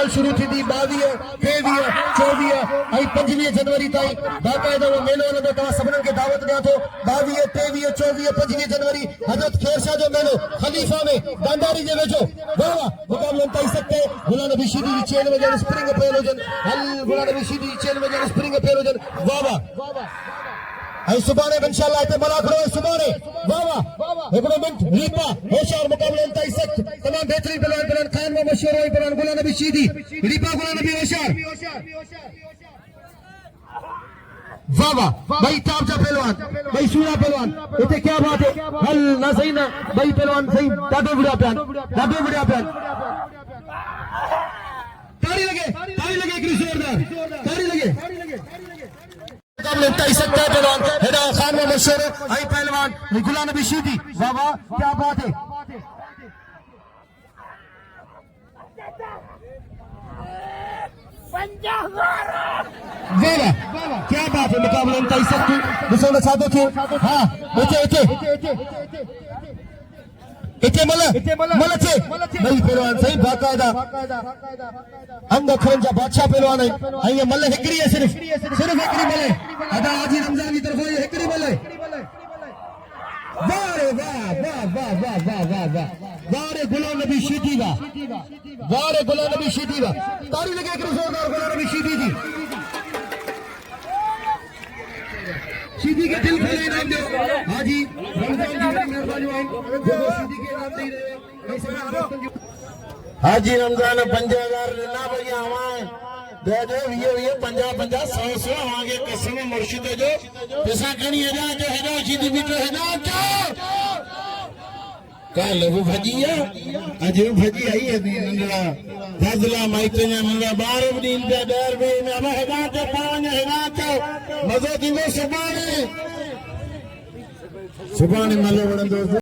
हल शुरू थी 22, 23, 24 ऐं 25 जनवरी ताईं बाक़ायदा वो मेलो हलंदो। तव्हां सभिनीनि खे दावत ॾियां थो 22, 23, 24, 25 जनवरी हज़रत खेरशाह जो मेलो खलीफा में डांडारी जे वेझो। वाह वाह मुक़ाबले ताईं सकते गुलाम नबी शीदी जी चेन में ॼण स्प्रिंग फेल हुजनि। हल गुलाम नबी शीदी जी चेन में ॼण स्प्रिंग फेल हुजनि। वाह वाह ऐं सुभाणे इंशाअल्लाह हिते मलाखड़ो आहे सुभाणे। वाह वाह हिकिड़ो मिंट रीपा होशियार मुक़ाबले ताईं सख़्त तमामु बहितरीन पहलवान खान में मशहूर हुई पहलवान गुलाम नबी शीदी रीपा गुलाम नबी होशियार। वाह वाह भाई ताबजा पहलवान भाई सूरा पहलवान इतने क्या बात है। हल ना सही ना भाई पहलवान सही ॾाढो बढ़िया प्यान ताड़ी लगे हिकिड़ी ज़ोरदार ताड़ी लगे मुक़ाबले ताईं सकता है पहलवान हेॾा खान में मशहूर ऐं पहलवान गुलाम नबी शीदी। वाह वाह क्या बात है। क्या बात है मुक़ाबले ताईं सख़्त ॾिसो न छा थो थिए। हा हिते मल थे भई पहलवान सही बाक़ायदा अंग अखरनि जा बादशाह पहलवान आहिनि ऐं इहा मल हिकिड़ी आहे सिर्फ़ हिकिड़ी मल अदा हाजी रमज़ान जी तरफ़ इहा हिकिड़ी मल। वाह रे वाह वाह वाह वाह वाह वाह वाह वाह रे गुलाम नबी शीदी वाह वाह रे गुलाम नबी शीदी वाह ताड़ी लगे हिकिड़ी ज़ोरदार गुलाम नबी शीदी जी शीदी के दिल खोले इनाम दो हाजी रमज़ान जी बड़ी मेहरबानी आहिनि जेको शीदी के इनाम ॾेई रहियो ऐं सभिनी दोस्तनि खे हाजी रमज़ान 5000 ॾिना भई आवां दे दे 20 50 50 100 आगे कसम मुर्शिद जो पैसा खणी हेॾा शीदी बीठो हेॾा कल वो भजिया अज भजी आई है नंदरा दादला माइक ने नंदरा बार दिन पे डर बे में अब हेगा के पावन हेगा के मजो दिनो सुबाने मलो वणंदो।